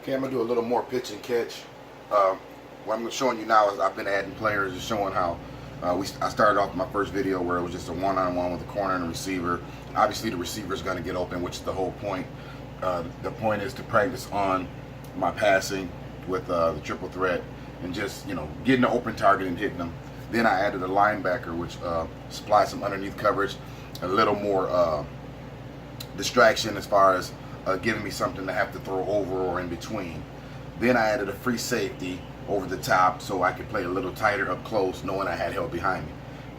Okay, I'm gonna do a little more pitch and catch. What I'm showing you now is I've been adding players and showing how I started off my first video where it was just a one-on-one with the corner and the receiver. Obviously, the receiver is going to get open, which is the whole point. The point is to practice on my passing with the triple threat and just getting an open target and hitting them. Then I added a linebacker, which supplies some underneath coverage, a little more distraction as far as giving me something to have to throw over or in between. Then I added a free safety over the top so I could play a little tighter up close, knowing I had help behind me.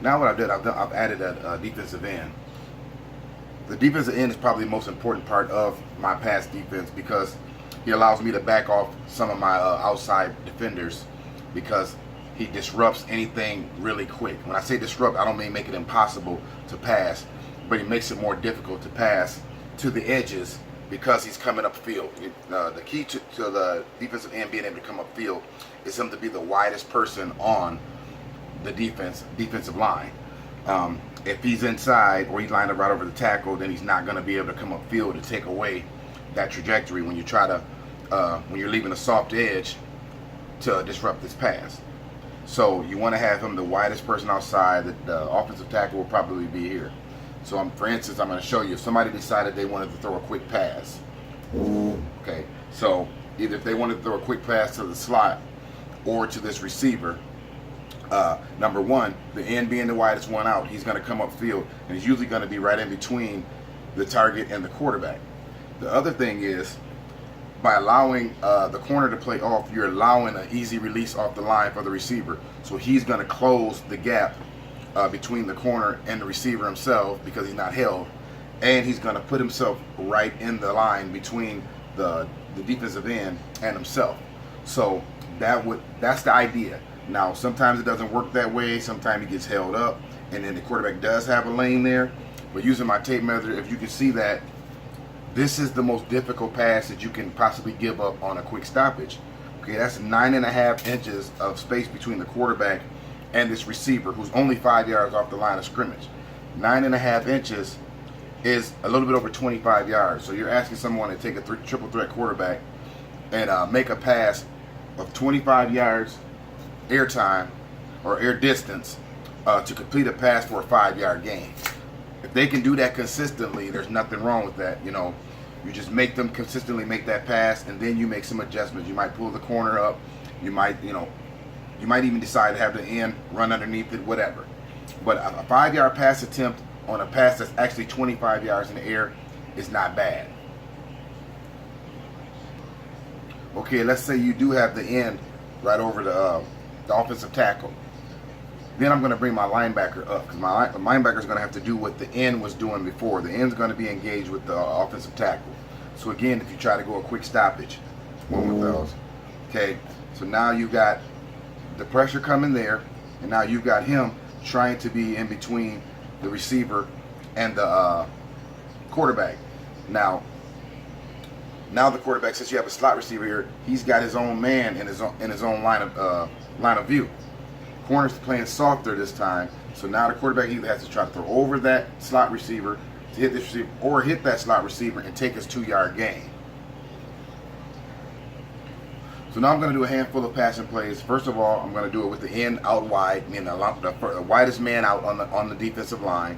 Now what I've added a defensive end. The defensive end is probably the most important part of my pass defense because he allows me to back off some of my outside defenders because he disrupts anything really quick. When I say disrupt, I don't mean make it impossible to pass, but he makes it more difficult to pass to the edges because he's coming upfield. The key to the defensive end being able to come upfield is him to be the widest person on the defensive line. If he's inside or he's lined up right over the tackle, then he's not going to be able to come upfield to take away that trajectory when you try to when you're leaving a soft edge to disrupt this pass. So you want to have him the widest person outside. The offensive tackle will probably be here. So for instance, I'm going to show you if somebody decided they wanted to throw a quick pass. Okay, so either if they wanted to throw a quick pass to the slot or to this receiver, number one, the end being the widest one out, he's going to come upfield and he's usually going to be right in between the target and the quarterback. The other thing is, by allowing the corner to play off, you're allowing an easy release off the line for the receiver. So he's going to close the gap between the corner and the receiver himself because he's not held, and he's going to put himself right in the line between the defensive end and himself. So that's the idea. Now sometimes it doesn't work that way. Sometimes he gets held up and then the quarterback does have a lane there, but using my tape measure, if you can see that this is the most difficult pass that you can possibly give up on a quick stoppage. Okay, that's 9.5 inches of space between the quarterback and this receiver who's only 5 yards off the line of scrimmage. 9.5 inches is a little bit over 25 yards. So you're asking someone to take a triple threat quarterback and make a pass of 25 yards air time or air distance to complete a pass for a 5-yard gain. If they can do that consistently, there's nothing wrong with that. You just make them consistently make that pass, and then you make some adjustments. You might pull the corner up. You might even decide to have the end run underneath it, whatever. But a 5-yard pass attempt on a pass that's actually 25 yards in the air is not bad. Okay, let's say you do have the end right over the offensive tackle. Then I'm going to bring my linebacker up because my linebacker is going to have to do what the end was doing before. The end's going to be engaged with the offensive tackle. So again, if you try to go a quick stoppage, one with those. Okay, so now you got the pressure coming there, and now you've got him trying to be in between the receiver and the quarterback. Now the quarterback, since you have a slot receiver here, he's got his own man in his own line of view. Corner's playing softer this time, so now the quarterback either has to try to throw over that slot receiver to hit this receiver, or hit that slot receiver and take his 2-yard gain. So now I'm going to do a handful of passing plays. First of all, I'm going to do it with the end out wide, meaning the widest man out on the defensive line.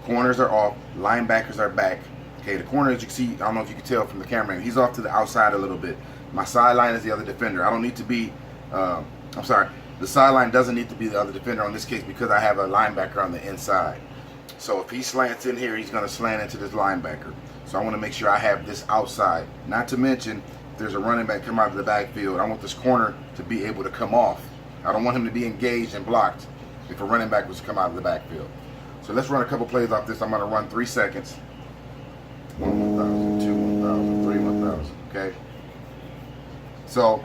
Corners are off, linebackers are back. Okay, the corner, as you can see, I don't know if you can tell from the camera, he's off to the outside a little bit. My sideline is the other defender. I don't need to be, the sideline doesn't need to be the other defender on this case because I have a linebacker on the inside. So if he slants in here, he's going to slant into this linebacker. So I want to make sure I have this outside. Not to mention, if there's a running back come out of the backfield, I want this corner to be able to come off. I don't want him to be engaged and blocked if a running back was to come out of the backfield. So let's run a couple plays off this. I'm going to run 3 seconds. 1, 1,000, 2, 1,000, 3, 1,000. Okay. So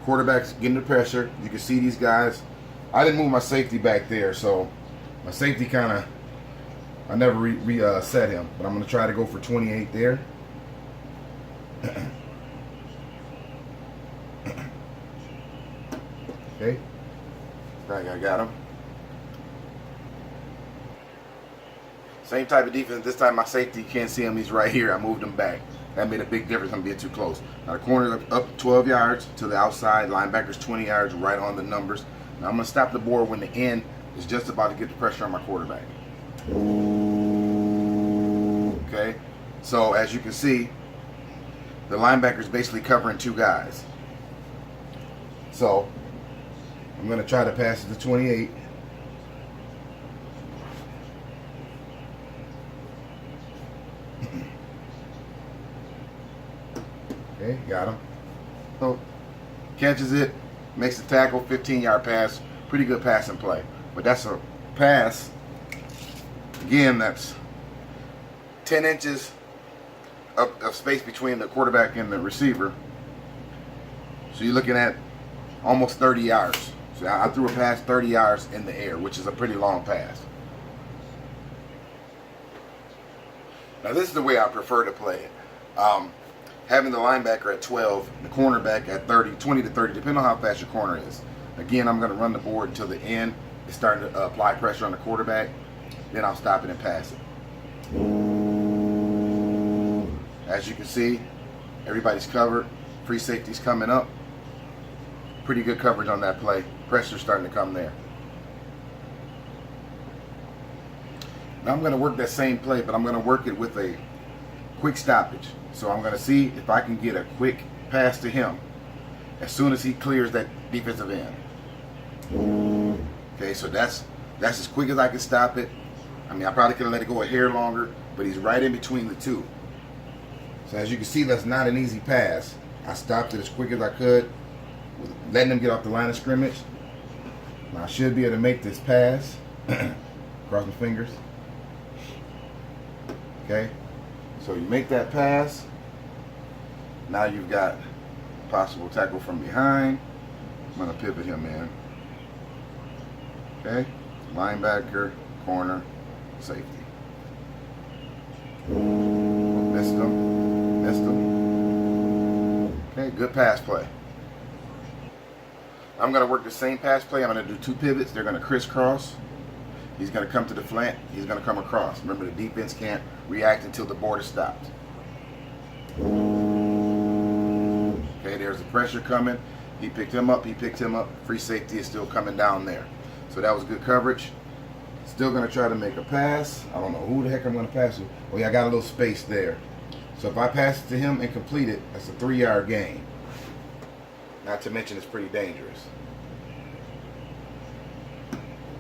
quarterback's getting the pressure. You can see these guys. I didn't move my safety back there, so my safety I never reset him. But I'm going to try to go for 28 there. Okay. I got him. Same type of defense. This time my safety, you can't see him. He's right here. I moved him back. That made a big difference on being too close. Now the corner up 12 yards to the outside, linebackers 20 yards, right on the numbers. Now I'm going to stop the board when the end is just about to get the pressure on my quarterback. Okay, so as you can see, the linebacker is basically covering two guys. So I'm going to try to pass it to 28. Okay, got him. So catches it, makes the tackle, 15-yard pass. Pretty good passing play. But that's a pass, again, that's 10 inches of space between the quarterback and the receiver. So you're looking at almost 30 yards. So I threw a pass 30 yards in the air, which is a pretty long pass. Now this is the way I prefer to play it. Having the linebacker at 12, the cornerback at 30, 20 to 30, depending on how fast your corner is. Again, I'm going to run the board until the end. It's starting to apply pressure on the quarterback. Then I'll stop it and pass it. As you can see, everybody's covered. Free safety's coming up. Pretty good coverage on that play. Pressure's starting to come there. Now I'm going to work that same play, but I'm going to work it with a quick stoppage. So I'm going to see if I can get a quick pass to him as soon as he clears that defensive end. Okay, so that's as quick as I can stop it. I mean, I probably could have let it go a hair longer, but he's right in between the two. So as you can see, that's not an easy pass. I stopped it as quick as I could, letting him get off the line of scrimmage. Now I should be able to make this pass. Cross my fingers. Okay, so you make that pass. Now you've got possible tackle from behind. I'm going to pivot him in. Okay, linebacker, corner, safety. Missed him. Missed him. Okay, good pass play. I'm going to work the same pass play. I'm going to do two pivots. They're going to crisscross. He's going to come to the flank. He's going to come across. Remember, the defense can't react until the board is stopped. Okay, there's the pressure coming. He picked him up. He picked him up. Free safety is still coming down there. So that was good coverage. Still going to try to make a pass. I don't know who the heck I'm going to pass to. Oh, yeah, I got a little space there. So if I pass it to him and complete it, that's a 3-yard gain. Not to mention it's pretty dangerous.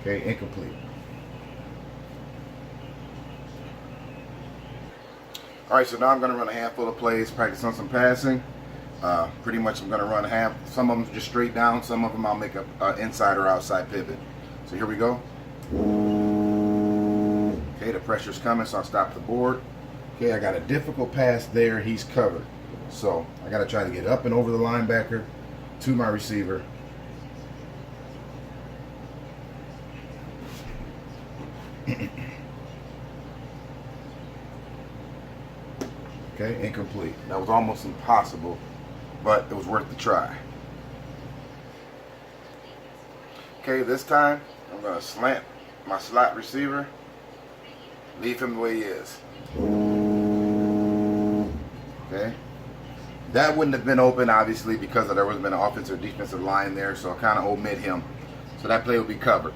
Okay, incomplete. Alright, so now I'm going to run a handful of plays, practice on some passing. Pretty much I'm going to run some of them just straight down, some of them I'll make an inside or outside pivot. So here we go. Okay, the pressure's coming, so I'll stop the board. Okay, I got a difficult pass there, he's covered. So I got to try to get up and over the linebacker to my receiver. Okay, incomplete. That was almost impossible, but it was worth the try. Okay, this time I'm going to slant my slot receiver, leave him the way he is. Okay, that wouldn't have been open obviously because there wasn't been an offensive or defensive line there, so I kind of omit him. So that play will be covered.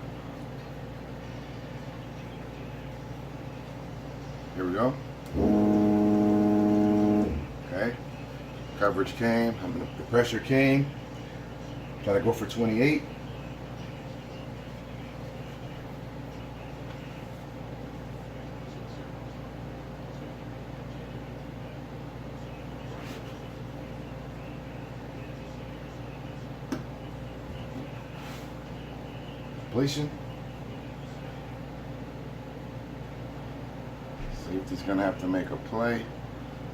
Here we go. Okay, coverage came, the pressure came. Try to go for 28. Completion. Safety's going to have to make a play.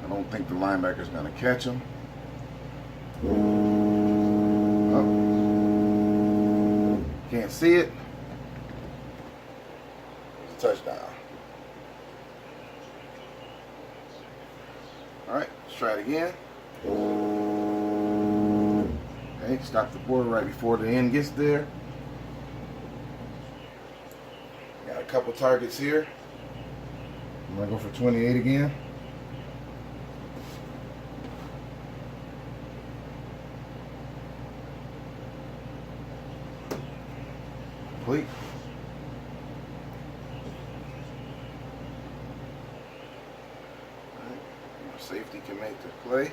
I don't think the linebacker's going to catch him. Oh. Can't see it. It's a touchdown. Alright, let's try it again. Okay, stop the board right before the end gets there. Got a couple targets here. I'm going to go for 28 again. Incomplete. Safety can make the play.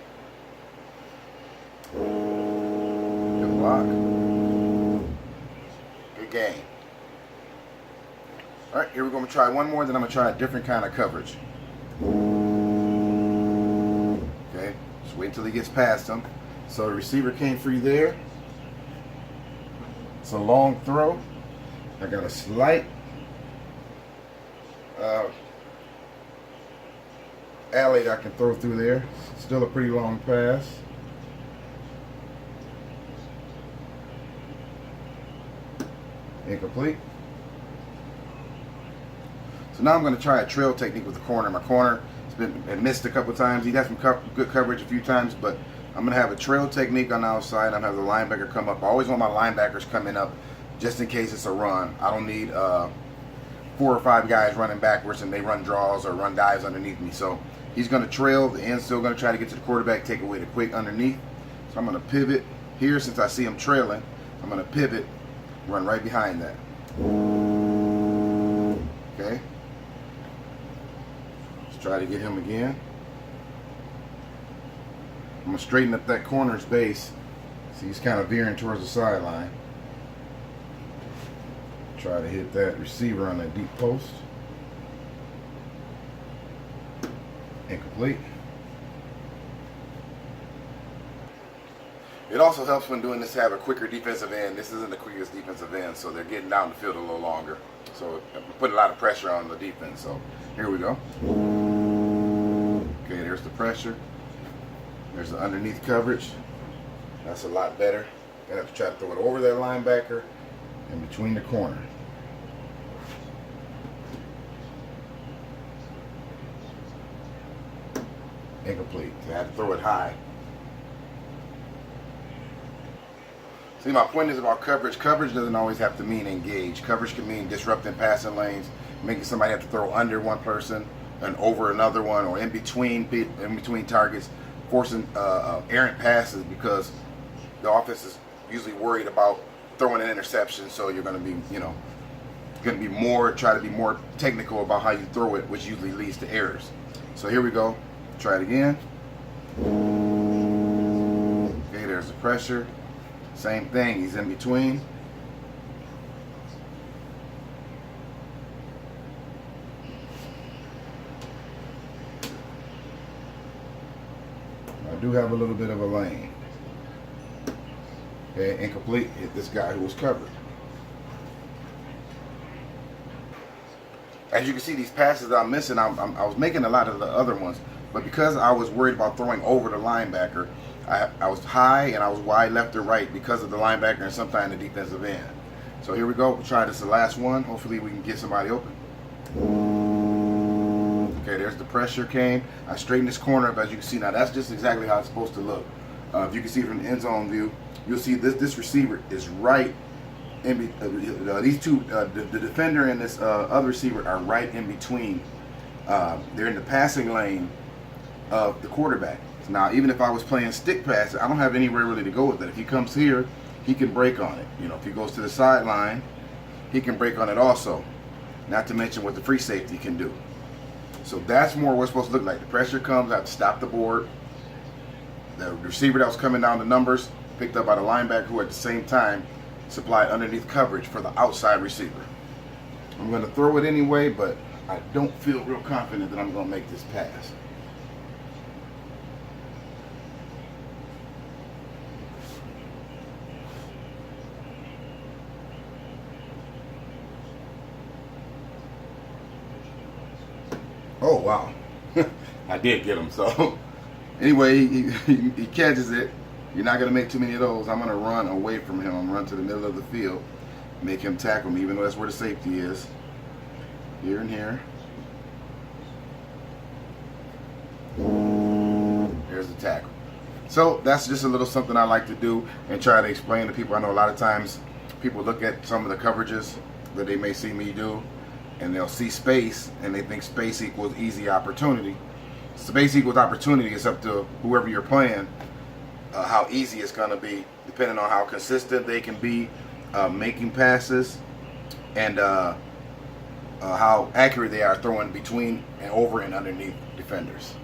Good block. Good game. Alright, here we're going to try one more, then I'm going to try a different kind of coverage. Okay, just wait until he gets past him. So the receiver came free there. It's a long throw. I got a slight alley that I can throw through there. Still a pretty long pass. Incomplete. So now I'm going to try a trail technique with the corner. My corner has been missed a couple times. He had some good coverage a few times, but I'm going to have a trail technique on the outside. I'm going to have the linebacker come up. I always want my linebackers coming up just in case it's a run. I don't need 4 or 5 guys running backwards and they run draws or run dives underneath me. So he's going to trail. The end's still going to try to get to the quarterback, take away the quick underneath. So I'm going to pivot here since I see him trailing. I'm going to pivot, run right behind that. Okay. Let's try to get him again. I'm going to straighten up that corner's base. See, he's kind of veering towards the sideline. Try to hit that receiver on that deep post. Incomplete. It also helps when doing this to have a quicker defensive end. This isn't the quickest defensive end, so they're getting down the field a little longer. So put a lot of pressure on the defense. So here we go. Okay, there's the pressure. There's the underneath coverage. That's a lot better. Gonna have to try to throw it over that linebacker and between the corner. Incomplete. I had to throw it high. See, my point is about coverage. Coverage doesn't always have to mean engage. Coverage can mean disrupting passing lanes, making somebody have to throw under one person and over another one, or in between targets, forcing errant passes because the offense is usually worried about throwing an interception. So you're going to be, try to be more technical about how you throw it, which usually leads to errors. So here we go. Try it again. Okay, there's the pressure. Same thing, he's in between. I do have a little bit of a lane. Okay, incomplete. Hit this guy who was covered. As you can see, these passes I'm missing, I was making a lot of the other ones, but because I was worried about throwing over the linebacker, I was high and I was wide left or right because of the linebacker and sometimes the defensive end. So here we go. We'll try this the last one. Hopefully we can get somebody open. Okay, there's the pressure came. I straightened this corner up, as you can see. Now that's just exactly how it's supposed to look. If you can see it from the end zone view, you'll see this receiver is right in these two. The defender and this other receiver are right in between. They're in the passing lane of the quarterback. Now, even if I was playing stick pass, I don't have anywhere really to go with it. If he comes here, he can break on it. If he goes to the sideline, he can break on it also. Not to mention what the free safety can do. So that's more what it's supposed to look like. The pressure comes, I have to stop the board. The receiver that was coming down the numbers, picked up by the linebacker who at the same time supplied underneath coverage for the outside receiver. I'm going to throw it anyway, but I don't feel real confident that I'm going to make this pass. Oh, wow. I did get him. So anyway, he catches it. You're not going to make too many of those. I'm going to run away from him. I'm going to run to the middle of the field, make him tackle me, even though that's where the safety is. Here and here. There's the tackle. So that's just a little something I like to do and try to explain to people. I know a lot of times people look at some of the coverages that they may see me do, and they'll see space and they think space equals easy opportunity. Space equals opportunity. It's up to whoever you're playing how easy it's going to be, depending on how consistent they can be making passes and how accurate they are throwing between and over and underneath defenders.